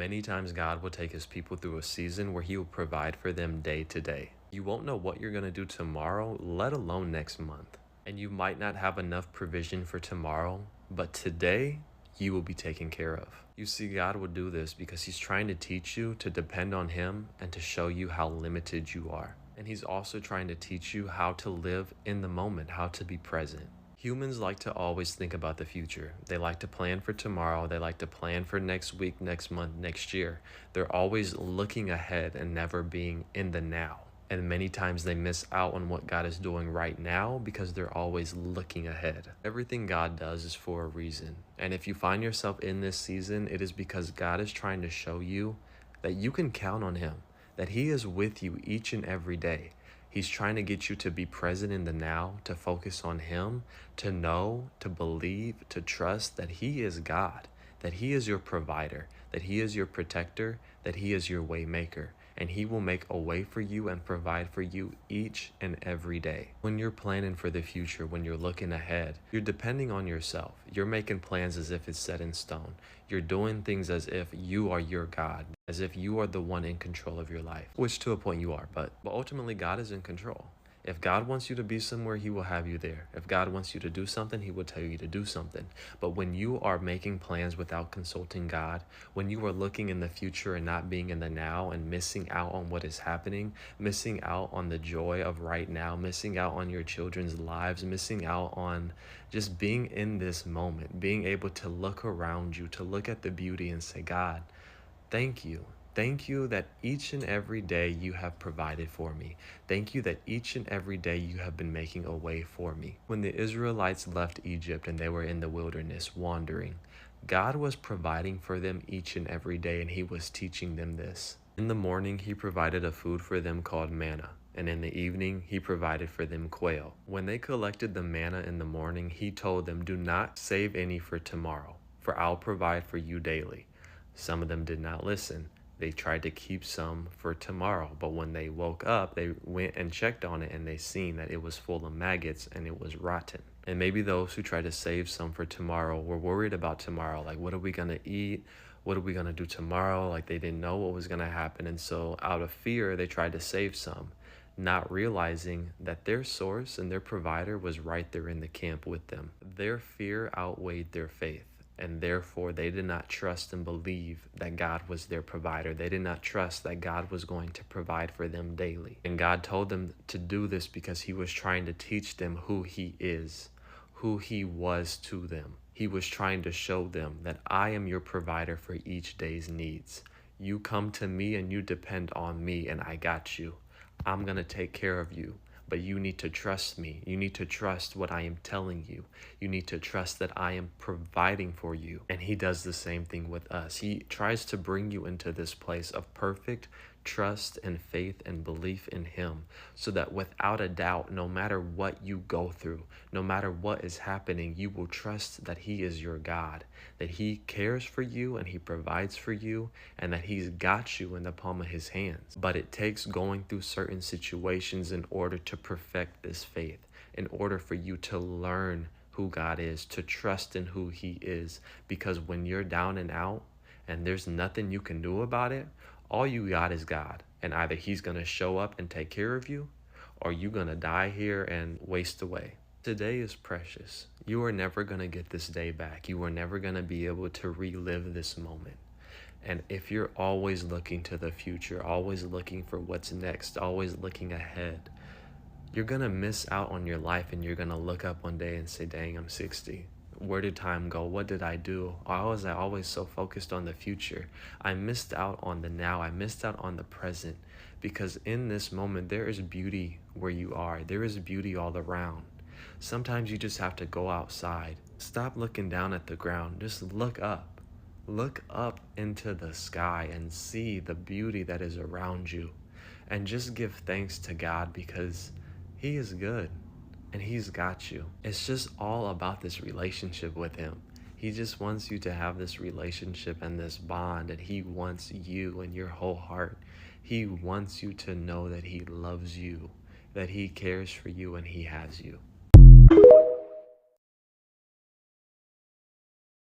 Many times God will take his people through a season where he will provide for them day to day. You won't know what you're going to do tomorrow, let alone next month. And you might not have enough provision for tomorrow, but today you will be taken care of. You see, God will do this because he's trying to teach you to depend on him and to show you how limited you are. And he's also trying to teach you how to live in the moment, how to be present. Humans like to always think about the future. They like to plan for tomorrow. They like to plan for next week, next month, next year. They're always looking ahead and never being in the now. And many times they miss out on what God is doing right now because they're always looking ahead. Everything God does is for a reason. And if you find yourself in this season, it is because God is trying to show you that you can count on him, that he is with you each and every day. He's trying to get you to be present in the now, to focus on him, to know, to believe, to trust that he is God, that he is your provider, that he is your protector, that he is your way maker, and he will make a way for you and provide for you each and every day. When you're planning for the future, when you're looking ahead, you're depending on yourself. You're making plans as if it's set in stone. You're doing things as if you are your God, as if you are the one in control of your life, which to a point you are, but ultimately God is in control. If God wants you to be somewhere, he will have you there. If God wants you to do something, he will tell you to do something. But when you are making plans without consulting God, when you are looking in the future and not being in the now and missing out on what is happening, missing out on the joy of right now, missing out on your children's lives, missing out on just being in this moment, being able to look around you, to look at the beauty and say, God, thank you. Thank you that each and every day you have provided for me. Thank you that each and every day you have been making a way for me. When the Israelites left Egypt and they were in the wilderness wandering, God was providing for them each and every day, and he was teaching them this. In the morning, he provided a food for them called manna, and in the evening, he provided for them quail. When they collected the manna in the morning, he told them, do not save any for tomorrow, for I'll provide for you daily. Some of them did not listen. They tried to keep some for tomorrow, but when they woke up, they went and checked on it and they seen that it was full of maggots and it was rotten. And maybe those who tried to save some for tomorrow were worried about tomorrow. Like, what are we going to eat? What are we going to do tomorrow? Like, they didn't know what was going to happen. And so out of fear, they tried to save some, not realizing that their source and their provider was right there in the camp with them. Their fear outweighed their faith. And therefore, they did not trust and believe that God was their provider. They did not trust that God was going to provide for them daily. And God told them to do this because he was trying to teach them who he is, who he was to them. He was trying to show them that I am your provider for each day's needs. You come to me and you depend on me, and I got you. I'm going to take care of you. But you need to trust me. You need to trust what I am telling you. You need to trust that I am providing for you. And he does the same thing with us. He tries to bring you into this place of perfect trust and faith and belief in him, so that without a doubt, no matter what you go through, no matter what is happening, you will trust that he is your God, that he cares for you and he provides for you, and that he's got you in the palm of his hands. But it takes going through certain situations in order to perfect this faith, in order for you to learn who God is, to trust in who he is. Because when you're down and out and there's nothing you can do about it, all you got is God. And either he's going to show up and take care of you, or you're going to die here and waste away. Today is precious. You are never going to get this day back. You are never going to be able to relive this moment. And if you're always looking to the future, always looking for what's next, always looking ahead, you're going to miss out on your life, and you're going to look up one day and say, dang, I'm 60. Where did time go? What did I do? Why was I always so focused on the future? I missed out on the now. I missed out on the present, because in this moment, there is beauty where you are. There is beauty all around. Sometimes you just have to go outside. Stop looking down at the ground. Just look up. Look up into the sky and see the beauty that is around you. And just give thanks to God, because he is good. And he's got you. It's just all about this relationship with him. He just wants you to have this relationship and this bond, and he wants you and your whole heart. He wants you to know that he loves you, that he cares for you, and he has you.